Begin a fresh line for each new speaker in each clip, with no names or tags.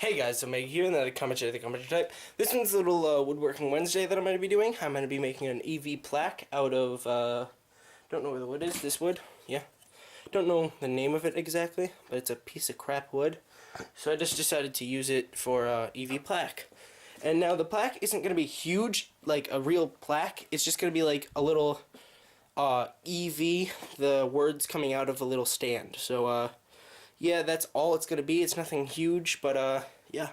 Hey guys, so Meg here, and the commentary type. This one's a little woodworking Wednesday that I'm going to be doing. I'm going to be making an EV plaque out of, don't know where the wood is, this wood, yeah. Don't know the name of it exactly, but it's a piece of crap wood. So I just decided to use it for EV plaque. And now the plaque isn't going to be huge, like a real plaque. It's just going to be like a little EV, the words coming out of a little stand. So, yeah, that's all it's going to be. It's nothing huge, but, yeah.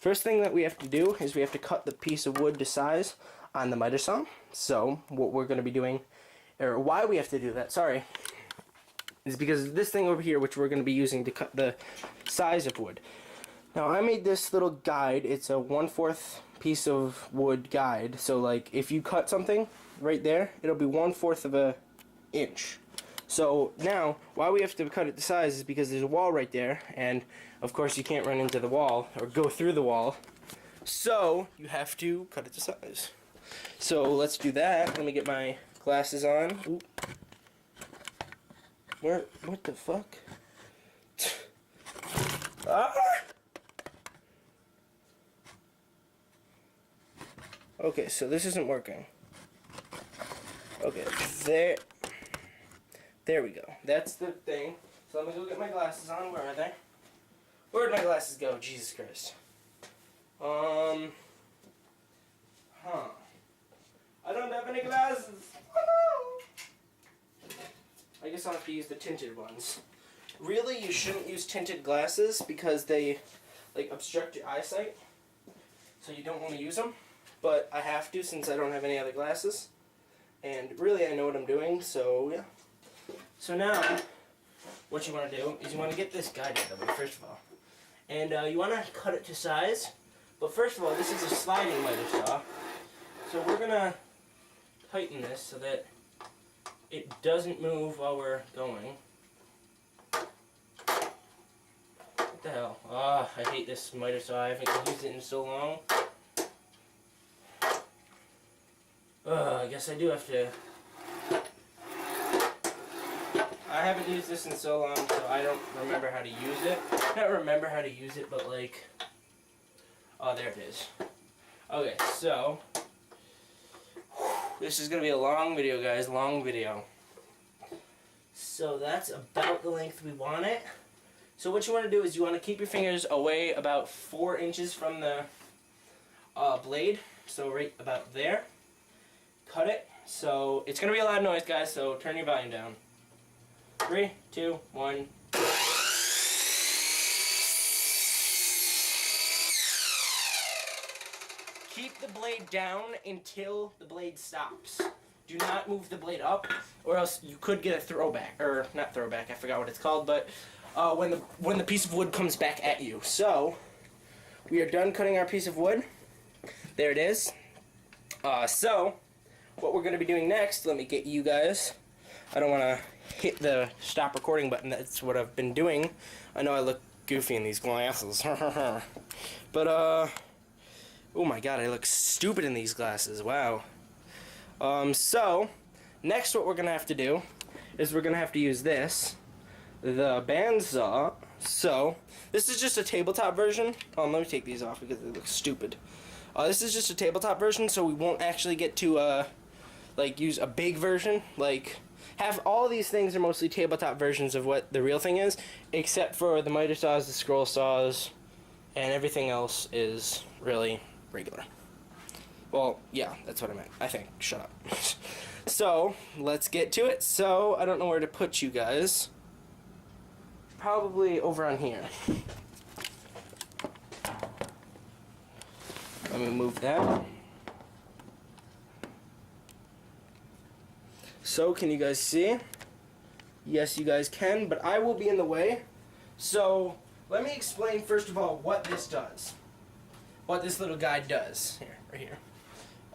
First thing that we have to do is we have to cut the piece of wood to size on the miter saw. So, what we're going to be doing, or why we have to do that, sorry, is because this thing over here, which we're going to be using to cut the size of wood. Now, I made this little guide. It's a 1/4 piece of wood guide. So, like, if you cut something right there, it'll be 1/4 of an inch. So now, why we have to cut it to size is because there's a wall right there, and of course you can't run into the wall or go through the wall. So you have to cut it to size. So let's do that. Let me get my glasses on. Ooh. What the fuck? Ah! Okay, so this isn't working. Okay, there we go. That's the thing. So let me go get my glasses on. Where are they? Where'd my glasses go? Jesus Christ. I don't have any glasses. I guess I'll have to use the tinted ones. Really, you shouldn't use tinted glasses because they, like, obstruct your eyesight. So you don't want to use them. But I have to since I don't have any other glasses. And really, I know what I'm doing, so yeah. So now, what you want to do is you want to get this guide out of the way, first of all. And you want to cut it to size. But first of all, this is a sliding miter saw. So we're going to tighten this so that it doesn't move while we're going. What the hell? Ah, I hate this miter saw. I haven't used it in so long. I guess I do have to... I haven't used this in so long, so I don't remember how to use it. Not remember how to use it, but like... Oh, there it is. Okay, so... This is going to be a long video, guys. Long video. So that's about the length we want it. So what you want to do is you want to keep your fingers away about 4 inches from the blade. So right about there. Cut it. So it's going to be a loud noise, guys, so turn your volume down. 3, 2, 1. Keep the blade down until the blade stops. Do not move the blade up, or else you could get a throwback, or not throwback, I forgot what it's called, but when the piece of wood comes back at you. So we are done cutting our piece of wood. There it is. So what we're going to be doing next, let me get you guys. I don't want to hit the stop recording button. That's what I've been doing. I know I look goofy in these glasses. But, oh my god, I look stupid in these glasses. Wow. So, next what we're going to have to do is we're going to have to use this. The bandsaw. So, this is just a tabletop version. Let me take these off because they look stupid. This is just a tabletop version, so we won't actually get to, like, use a big version. Like, have all these things are mostly tabletop versions of what the real thing is, except for the miter saws, the scroll saws, and everything else is really regular. Well, yeah, that's what I meant. I think. Shut up. So, let's get to it. So, I don't know where to put you guys. Probably over on here. Let me move that. So, can you guys see? Yes, you guys can, but I will be in the way. So, let me explain first of all what this does. What this little guide does. Here, right here.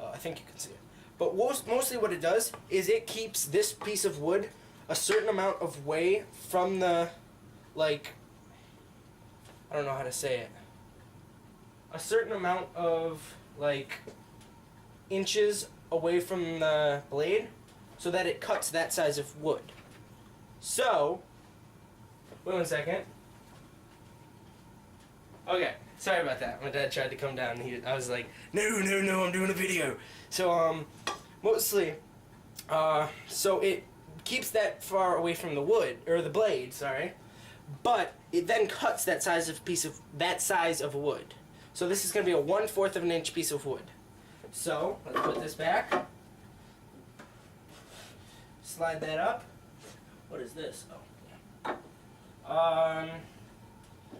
I think you can see it. But mostly what it does is it keeps this piece of wood a certain amount of way from the, like, I don't know how to say it. A certain amount of, like, inches away from the blade so that it cuts that size of wood. So, wait 1 second. Okay, Sorry about that. My dad tried to come down and I was like, no, I'm doing a video. So, mostly, so it keeps that far away from the wood, or the blade, sorry. But it then cuts that size of wood. So this is going to be a 1/4 of an inch piece of wood. So, let's put this back. Slide that up. What is this? Oh, yeah.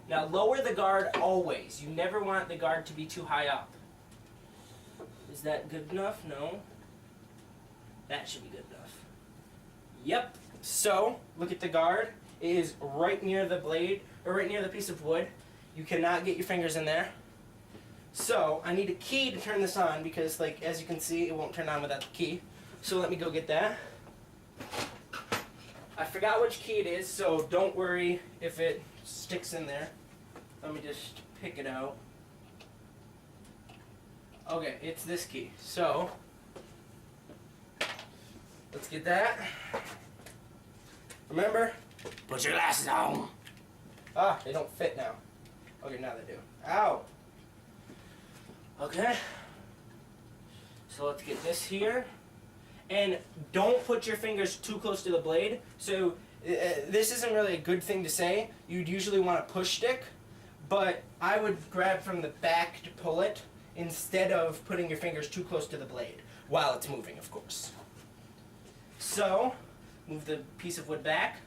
Now lower the guard always. You never want the guard to be too high up. Is that good enough? No. That should be good enough. Yep. So, look at the guard. It is right near the blade, or right near the piece of wood. You cannot get your fingers in there. So, I need a key to turn this on because, like, as you can see, it won't turn on without the key. So let me go get that. I forgot which key it is, so don't worry if it sticks in there. Let me just pick it out. Okay, it's this key. So, let's get that. Remember, put your glasses on. Ah, they don't fit now. Okay, now they do. Ow. Okay. So let's get this here. And don't put your fingers too close to the blade. So this isn't really a good thing to say. You'd usually want a push stick, but I would grab from the back to pull it instead of putting your fingers too close to the blade while it's moving, of course. So, move the piece of wood back.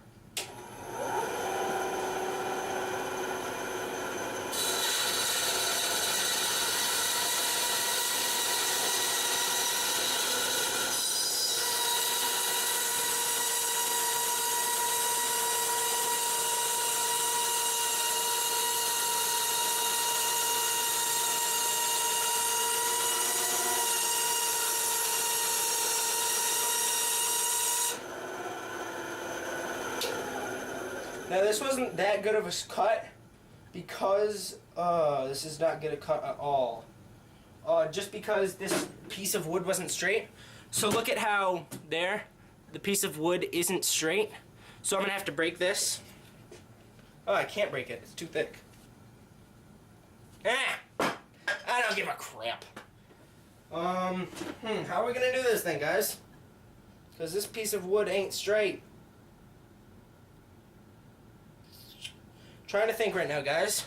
Now this wasn't that good of a cut because this is not good a cut at all. Just because this piece of wood wasn't straight. So look at how there, the piece of wood isn't straight. So I'm gonna have to break this. Oh, I can't break it, it's too thick. Ah! I don't give a crap. How are we gonna do this thing, guys? Because this piece of wood ain't straight. Trying to think right now, guys.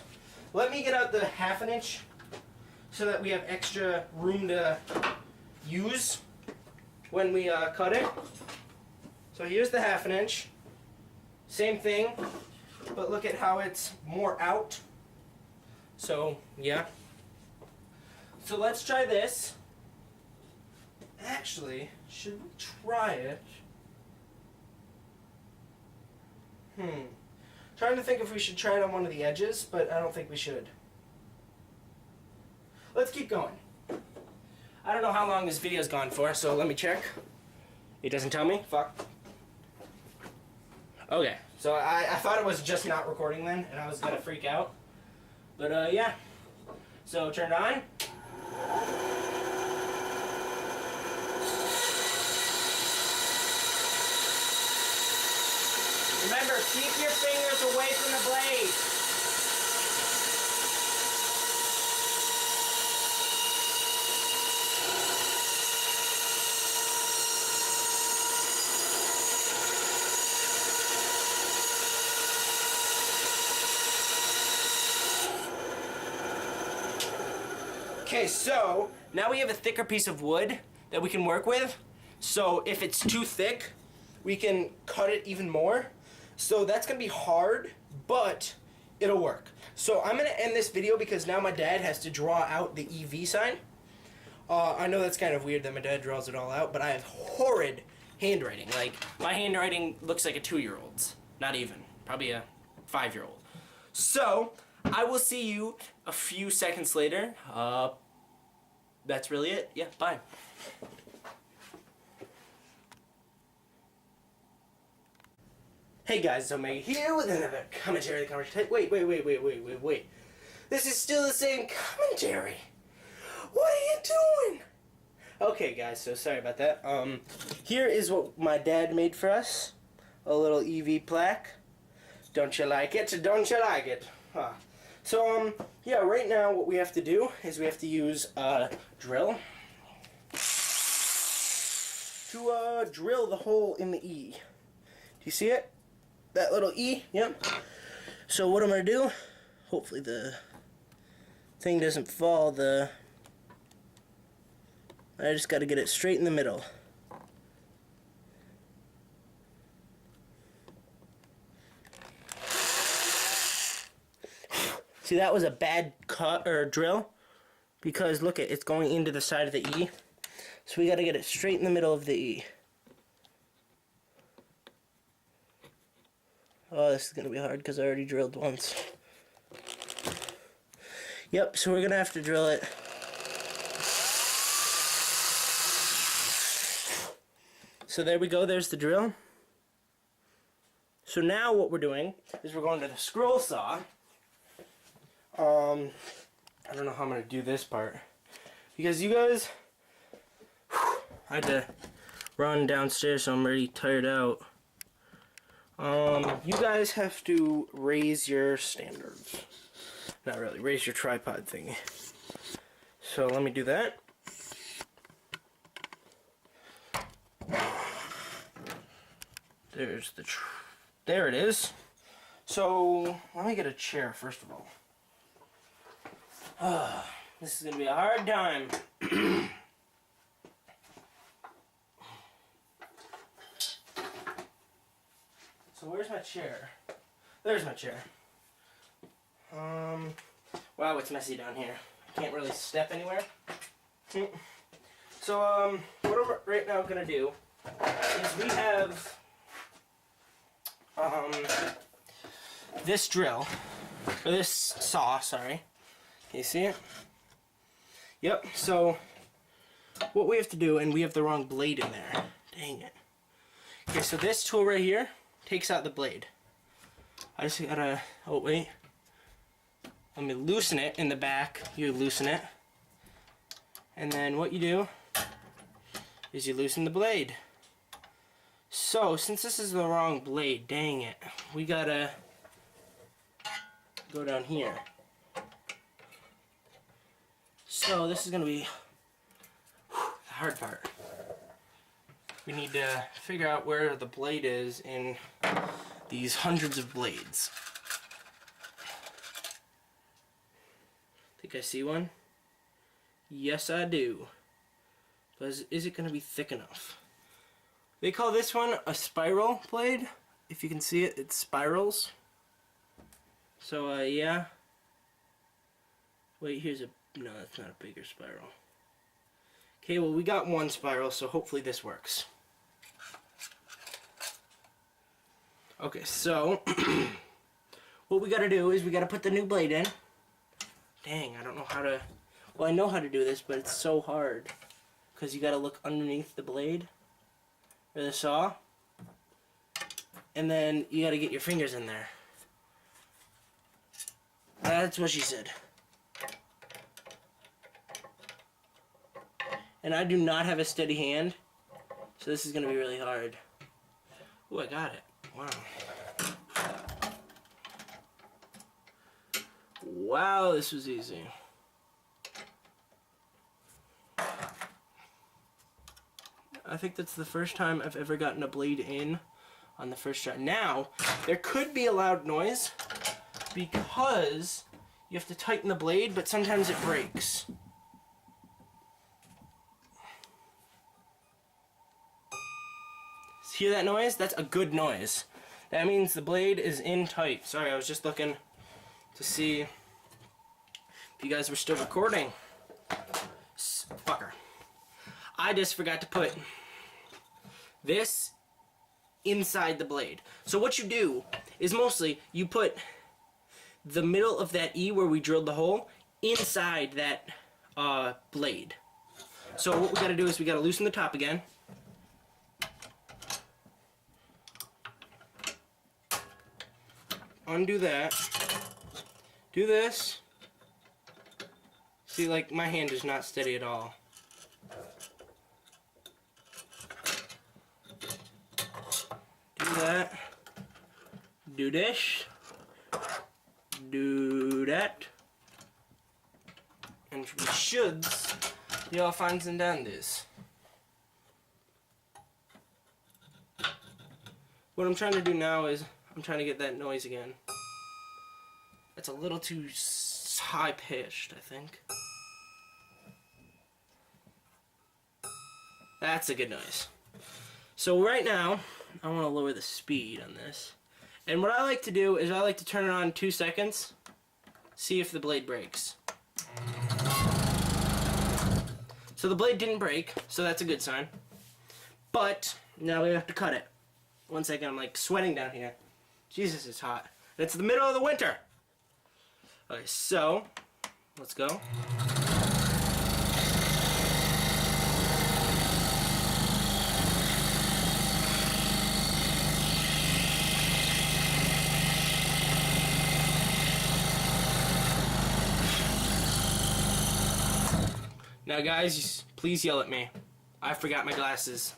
Let me get out the 1/2 inch so that we have extra room to use when we cut it. So here's the 1/2 inch. Same thing, but look at how it's more out. So, yeah. So let's try this. Actually, should we try it? Trying to think if we should try it on one of the edges, but I don't think we should. Let's keep going. I don't know how long this video's gone for, so let me check. It doesn't tell me? Fuck. Okay, so I thought it was just not recording then, and I was gonna freak out. But yeah. So turn it on. Remember, keep your fingers away from the blade. Okay, so now we have a thicker piece of wood that we can work with. So if it's too thick, we can cut it even more. So that's going to be hard, but it'll work. So I'm going to end this video because now my dad has to draw out the EV sign. I know that's kind of weird that my dad draws it all out, but I have horrid handwriting. Like, my handwriting looks like a 2-year-old's. Not even. Probably a 5-year-old. So, I will see you a few seconds later. That's really it. Yeah, bye. Hey guys, it's Omega here with another commentary. Wait. This is still the same commentary. What are you doing? Okay guys, so sorry about that. Here is what my dad made for us. A little EV plaque. Don't you like it? Don't you like it? So, yeah, right now what we have to do is we have to use a drill to drill the hole in the E. Do you see it? That little E? Yep. So what I'm going to do, hopefully the thing doesn't fall, I just got to get it straight in the middle. See, that was a bad cut or drill because look at it's going into the side of the E. So we got to get it straight in the middle of the E. Oh, this is going to be hard because I already drilled once. Yep, so we're going to have to drill it. So there we go, there's the drill. So now what we're doing is we're going to the scroll saw. I don't know how I'm going to do this part. Because you guys, I had to run downstairs, so I'm already tired out. You guys have to raise your standards. Not really, raise your tripod thingy. So let me do that. There's the there it is. So let me get a chair first of all. This is gonna be a hard time. So where's my chair? There's my chair. Wow, it's messy down here. Can't really step anywhere. So what I'm right now gonna do is we have this drill, or this saw, sorry. Can you see it? Yep, so what we have to do, and we have the wrong blade in there. Dang it. Okay, so this tool right here takes out the blade. I just gotta, oh wait. Let me loosen it in the back. You loosen it. And then what you do is you loosen the blade. So, since this is the wrong blade, dang it, we gotta go down here. So, this is gonna be the hard part. We need to figure out where the blade is in these hundreds of blades. Think I see one? Yes, I do. But is it gonna be thick enough? They call this one a spiral blade. If you can see it, it spirals. So, yeah. Wait, here's a... No, that's not a bigger spiral. Okay, well, we got one spiral, so hopefully this works. Okay, so... what we gotta do is we gotta put the new blade in. Dang, I don't know how to... Well, I know how to do this, but it's so hard. Because you gotta look underneath the blade. Or the saw, and then you gotta get your fingers in there. That's what she said. And I do not have a steady hand, so this is gonna be really hard. Ooh, I got it. Wow. Wow, this was easy. I think that's the first time I've ever gotten a blade in on the first try. Now, there could be a loud noise because you have to tighten the blade, but sometimes it breaks. Hear that noise? That's a good noise. That means the blade is in tight. Sorry, I was just looking to see if you guys were still recording. Fucker. I just forgot to put this inside the blade. So what you do is mostly you put the middle of that E where we drilled the hole inside that blade. So what we gotta do is we gotta loosen the top again. Undo that. Do this. See, like, my hand is not steady at all. Do that. Do this. do that. And we should be all fine and dandies. What I'm trying to do now is I'm trying to get that noise again. It's a little too high pitched, I think. That's a good noise. So right now, I want to lower the speed on this. And what I like to do is I like to turn it on 2 seconds, see if the blade breaks. So the blade didn't break, so that's a good sign. But now we have to cut it. 1 second, I'm like sweating down here. Jesus, it's hot. And it's the middle of the winter. Okay, so let's go. Now guys, please yell at me. I forgot my glasses.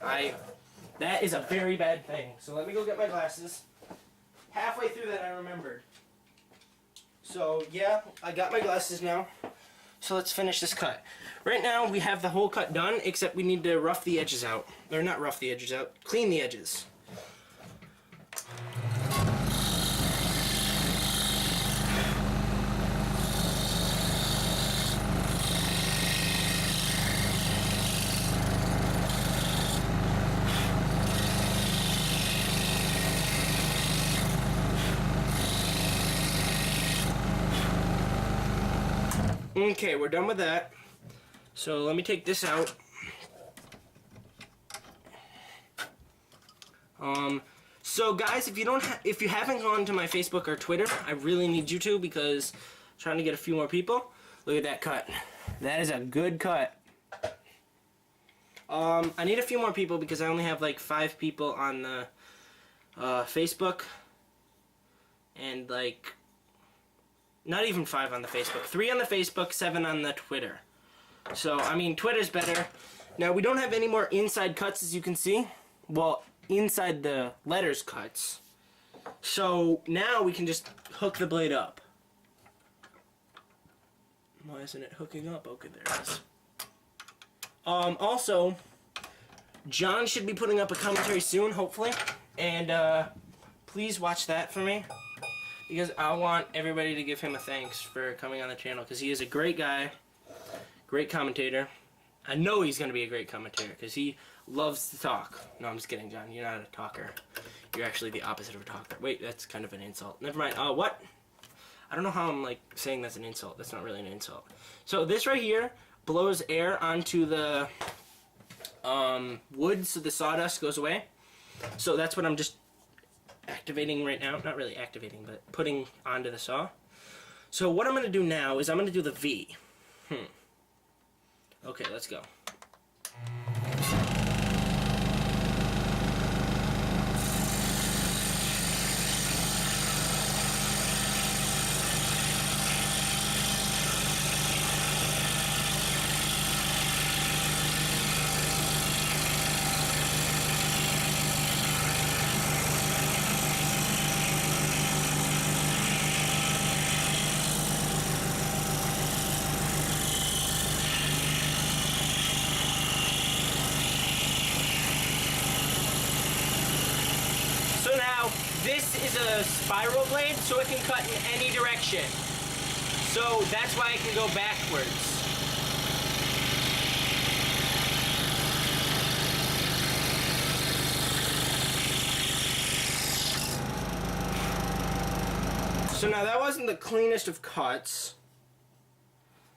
That is a very bad thing. So let me go get my glasses. Halfway through that I remembered. So yeah, I got my glasses now. So let's finish this cut. Right now we have the whole cut done, except we need to rough the edges out. Or not rough the edges out, clean the edges. Okay, we're done with that. So let me take this out. So guys, if you haven't gone to my Facebook or Twitter, I really need you to, because I'm trying to get a few more people. Look at that cut. That is a good cut. I need a few more people because I only have like 5 people on the Facebook, and like not even 5 on the Facebook. 3 on the Facebook, 7 on the Twitter. So, I mean, Twitter's better. Now, we don't have any more inside cuts, as you can see. Well, inside the letters cuts. So, now we can just hook the blade up. Why isn't it hooking up? Okay, there it is. Also, John should be putting up a commentary soon, hopefully. And, please watch that for me. Because I want everybody to give him a thanks for coming on the channel, because he is a great guy, great commentator. I know he's going to be a great commentator, because he loves to talk. No, I'm just kidding, John. You're not a talker. You're actually the opposite of a talker. Wait, that's kind of an insult. Never mind. What? I don't know how I'm, like, saying that's an insult. That's not really an insult. So this right here blows air onto the wood, so the sawdust goes away. So that's what I'm just activating right now. Not really activating, but putting onto the saw. So what I'm going to do now is I'm going to do the V. Okay, let's go. This is a spiral blade, so it can cut in any direction. So that's why I can go backwards. So now that wasn't the cleanest of cuts.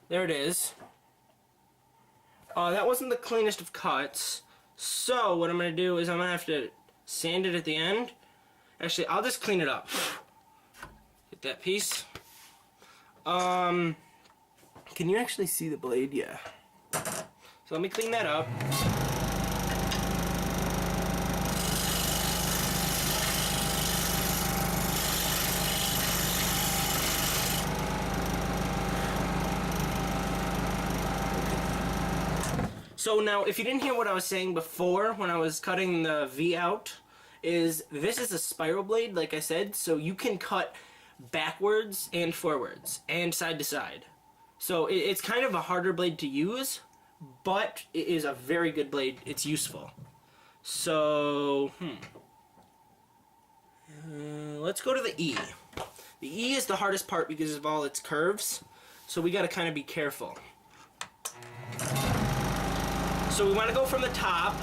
There it is. That wasn't the cleanest of cuts. So what I'm going to do is I'm going to have to sand it at the end. Actually, I'll just clean it up. Get that piece. Can you actually see the blade? Yeah. So let me clean that up. So now, if you didn't hear what I was saying before when I was cutting the V out, is this is a spiral blade, like I said, so you can cut backwards and forwards and side to side. So it's kind of a harder blade to use, but it is a very good blade. It's useful. So, let's go to the E. The E is the hardest part because of all its curves, so we gotta kind of be careful. So we want to go from the top.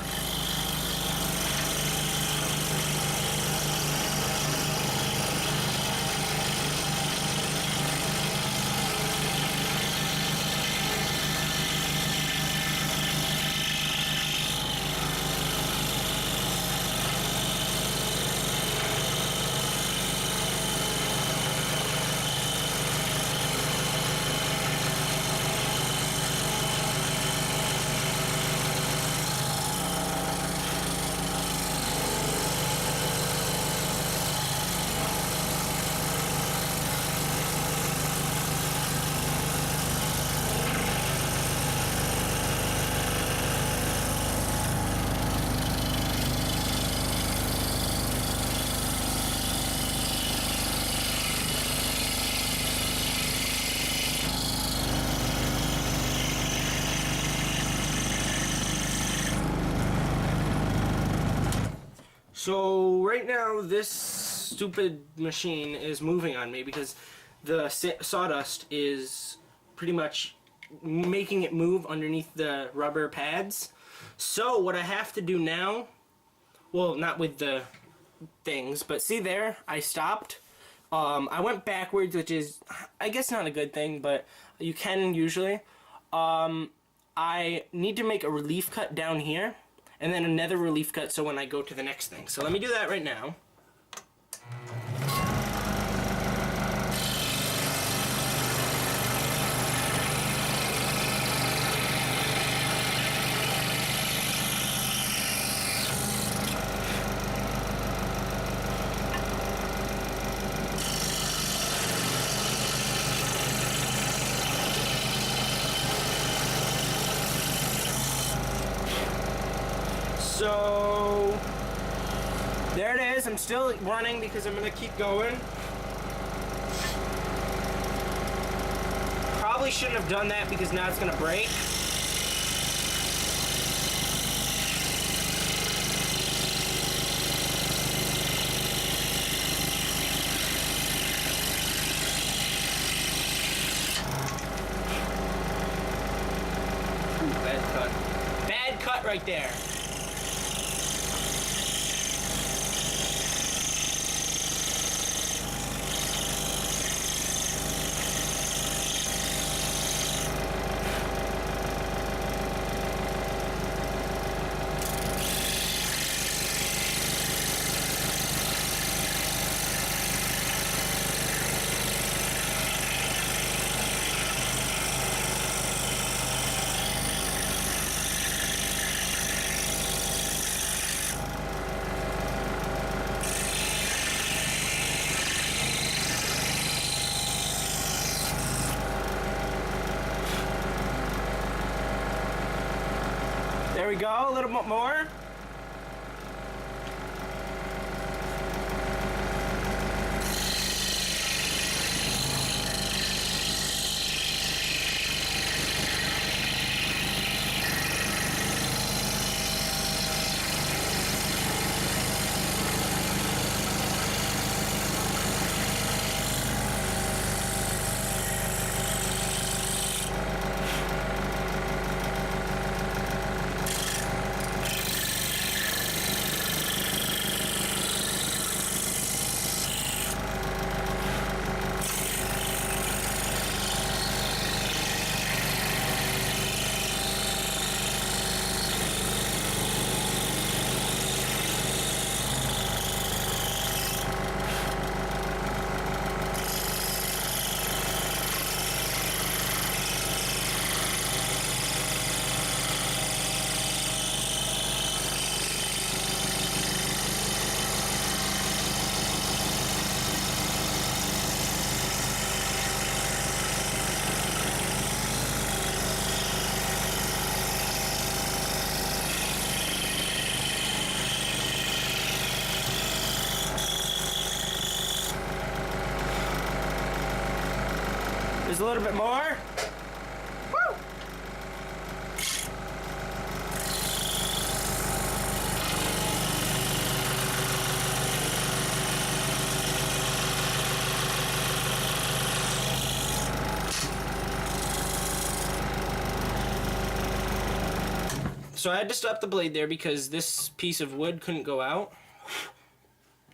So right now this stupid machine is moving on me because the sawdust is pretty much making it move underneath the rubber pads. So what I have to do now, well, not with the things, but see there, I stopped. I went backwards, which is, I guess, not a good thing, but you can usually. I need to make a relief cut down here, and then another relief cut so when I go to the next thing. So let me do that right now. So there it is. I'm still running because I'm gonna keep going. Probably shouldn't have done that because now it's gonna break. Ooh, bad cut. Bad cut right there. There we go, a little bit more. Just a little bit more. Woo! So I had to stop the blade there because this piece of wood couldn't go out.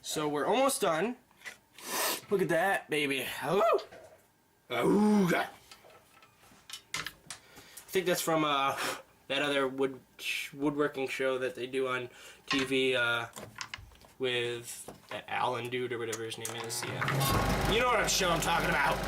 So we're almost done. Look at that, baby. Hello? I think that's from that other woodworking show that they do on TV with that Alan dude or whatever his name is. Yeah, you know what show I'm talking about.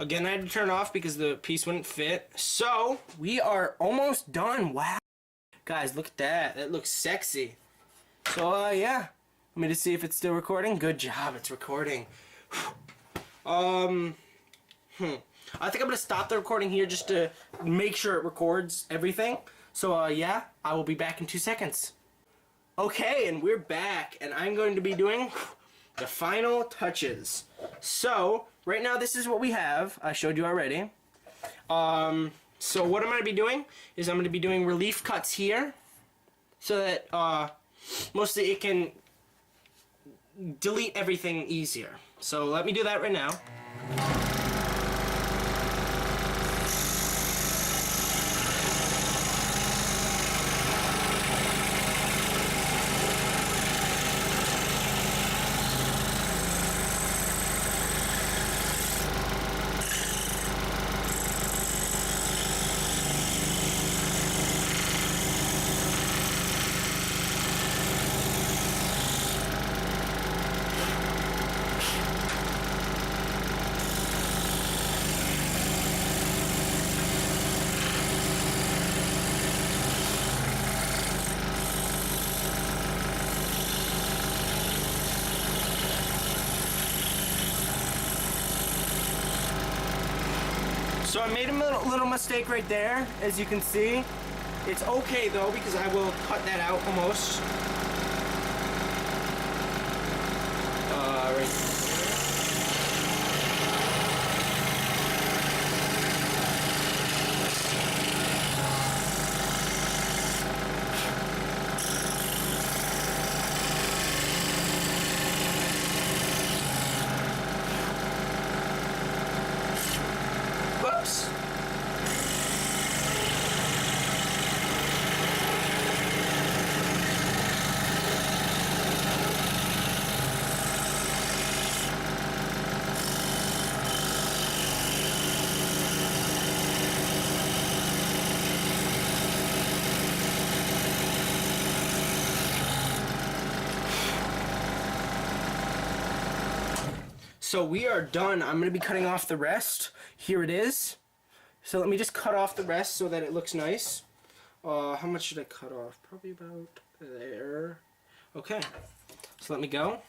Again, I had to turn it off because the piece wouldn't fit. So, we are almost done. Wow. Guys, look at that. That looks sexy. So, yeah. Let me just see if it's still recording. Good job, it's recording. I think I'm going to stop the recording here just to make sure it records everything. So, yeah, I will be back in 2 seconds. Okay, and we're back, and I'm going to be doing the final touches. So, right now this is what we have. I showed you already. So what I'm going to be doing is I'm going to be doing relief cuts here so that mostly it can delete everything easier. So let me do that right now. So I made a little mistake right there, as you can see. It's okay though, because I will cut that out almost. Right there. Whoops. So we are done. I'm going to be cutting off the rest. Here it is. So let me just cut off the rest so that it looks nice. How much should I cut off? Probably about there. Okay. So let me go.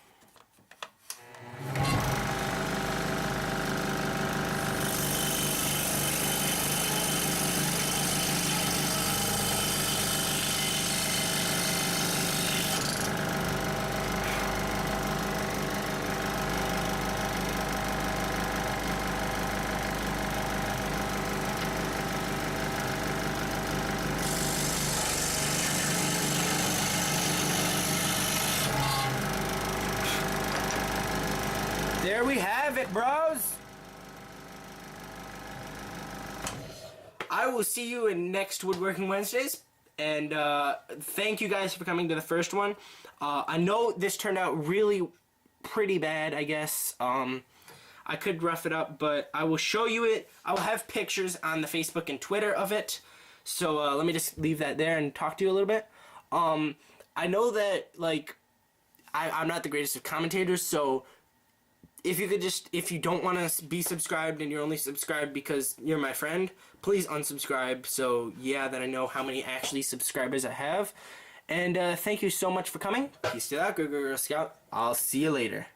there we have it, bros. I will see you in next Woodworking Wednesdays. And thank you guys for coming to the first one. I know this turned out really pretty bad, I guess. I could rough it up, but I will show you it. I will have pictures on the Facebook and Twitter of it. So let me just leave that there and talk to you a little bit. I know that, like, I'm not the greatest of commentators, so if you could just, if you don't want to be subscribed and you're only subscribed because you're my friend, please unsubscribe. So yeah, that I know how many actually subscribers I have. And thank you so much for coming. Peace out, Girl Scout. I'll see you later.